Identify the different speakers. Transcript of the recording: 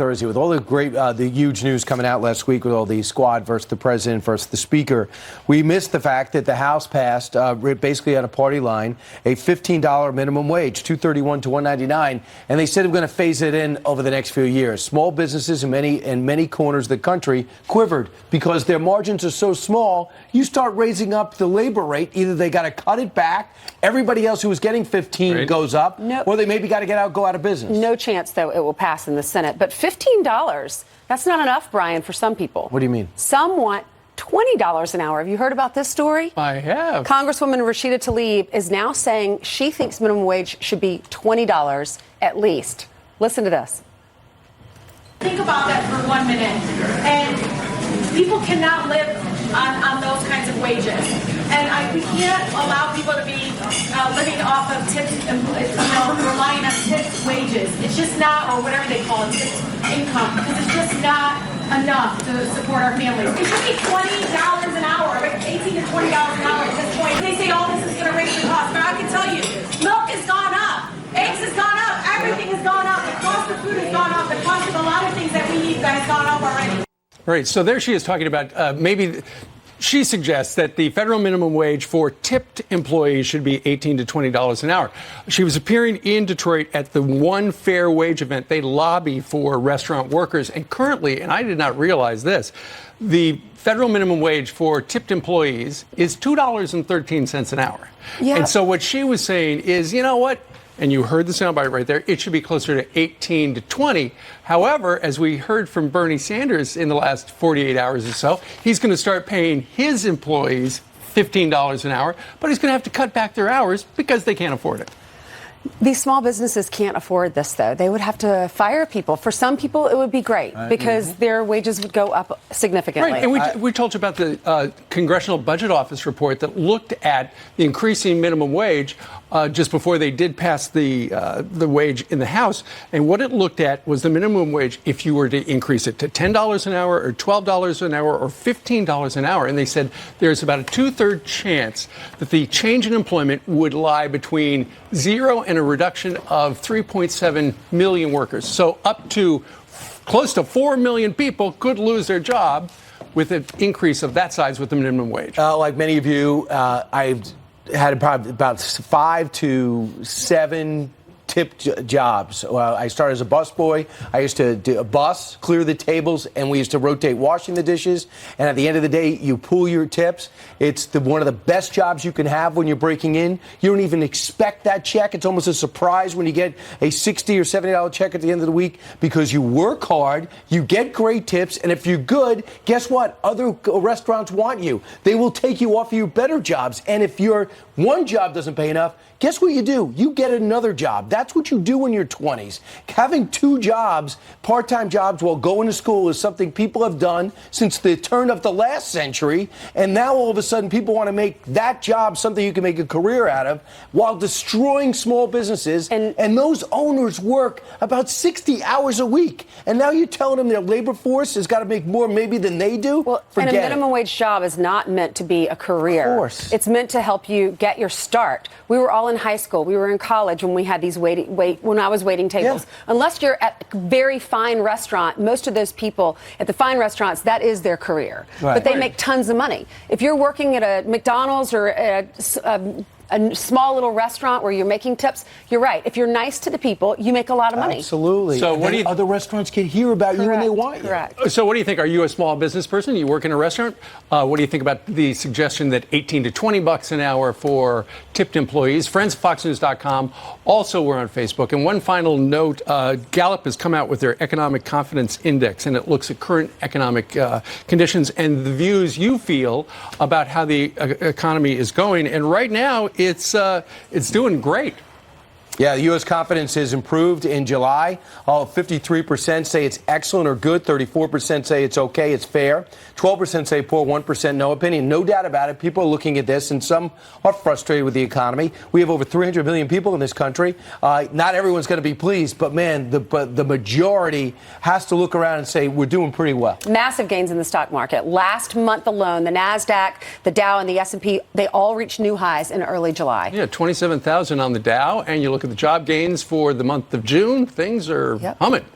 Speaker 1: Thursday with all the great, the huge news coming out last week with all the squad versus the president versus the speaker. We missed the fact that the House passed, basically on a party line, a $15 minimum wage, $2.31 to $1.99, and they said they're going to phase it in over the next few years. Small businesses in many corners of the country quivered because their margins are so small. You start raising up the labor rate, either they got to cut it back, everybody else who was getting 15 goes up, or they maybe got to go out of business.
Speaker 2: No chance, though, it will pass in the Senate. But $15, that's not enough, Brian, for some people.
Speaker 1: What do you mean?
Speaker 2: Some want $20 an hour. Have you heard about this story?
Speaker 3: I have.
Speaker 2: Congresswoman Rashida Tlaib is now saying she thinks minimum wage should be $20 at least. Listen to this.
Speaker 4: Think about that for 1 minute. And people cannot live on those kinds of wages. And we can't allow people to be living off of tips, relying on tipped wages. It's just not, or whatever they call it, tipped income, because it's just not enough to support our families. It should be $20 an hour, like $18 to $20 an hour at this point. They say, this is going to raise the cost. But I can tell you, milk has gone up. Eggs has gone up. Everything has gone up. The cost of food has gone up. The cost of a lot of things that we need has gone up already.
Speaker 3: Right. So there she is talking about maybe she suggests that the federal minimum wage for tipped employees should be $18 to $20 an hour. She was appearing in Detroit at the One Fair Wage event. They lobby for restaurant workers. And currently, and I did not realize this, the federal minimum wage for tipped employees is $2.13 an hour. Yeah. And so what she was saying is, you know what? And you heard the soundbite right there. It should be closer to 18 to 20. However, as we heard from Bernie Sanders in the last 48 hours or so, he's going to start paying his employees $15 an hour, but he's going to have to cut back their hours because they can't afford it.
Speaker 2: These small businesses can't afford this, though. They would have to fire people. For some people, it would be great because their wages would go up significantly.
Speaker 3: Right. And we told you about the Congressional Budget Office report that looked at the increasing minimum wage just before they did pass the wage in the House. And what it looked at was the minimum wage if you were to increase it to $10 an hour or $12 an hour or $15 an hour. And they said there's about a 2/3 chance that the change in employment would lie between 0 and a reduction of 3.7 million workers. So up to close to 4 million people could lose their job with an increase of that size with the minimum wage.
Speaker 1: Like many of you, I've had about 5 to 7 tipped jobs. I started as a busboy. I used to do a bus, clear the tables, and we used to rotate washing the dishes. And at the end of the day, you pool your tips. It's one of the best jobs you can have when you're breaking in. You don't even expect that check. It's almost a surprise when you get a $60 or $70 check at the end of the week because you work hard, you get great tips, and if you're good, guess what? Other restaurants want you. They will take you off of your better jobs. And if your one job doesn't pay enough, guess what you do? You get another job. That's what you do in your 20s. Having 2 jobs, part-time jobs while going to school is something people have done since the turn of the last century. And now all of a sudden people want to make that job something you can make a career out of while destroying small businesses. And those owners work about 60 hours a week. And now you're telling them their labor force has got to make more maybe than they do?
Speaker 2: Well, and a minimum wage job is not meant to be a career.
Speaker 1: Of course.
Speaker 2: It's meant to help you get your start. We were all in high school. We were in college when we had these when I was waiting tables. Yeah. Unless you're at a very fine restaurant, most of those people at the fine restaurants, that is their career. Right. But they make tons of money. If you're working at a McDonald's or a small little restaurant where you're making tips, you're right. If you're nice to the people, you make a lot of money.
Speaker 1: Absolutely.
Speaker 3: So what do you,
Speaker 1: other restaurants can hear about you when they want you.
Speaker 2: Correct.
Speaker 3: So what do you think? Are you a small business person? You work in a restaurant? What do you think about the suggestion that 18 to 20 bucks an hour for tipped employees? Friends at FoxNews.com. Also, we're on Facebook. And one final note, Gallup has come out with their Economic Confidence Index, and it looks at current economic conditions and the views you feel about how the economy is going. And right now, it's doing great.
Speaker 1: Yeah, the U.S. confidence has improved in July. 53% say it's excellent or good. 34% say it's okay, it's fair. 12% say poor. 1% no opinion. No doubt about it. People are looking at this, and some are frustrated with the economy. We have over 300 million people in this country. Not everyone's going to be pleased, but, man, the majority has to look around and say we're doing pretty well.
Speaker 2: Massive gains in the stock market. Last month alone, the NASDAQ, the Dow, and the S&P, they all reached new highs in early July.
Speaker 3: Yeah, 27,000 on the Dow, and you look at the job gains for the month of June, things are humming.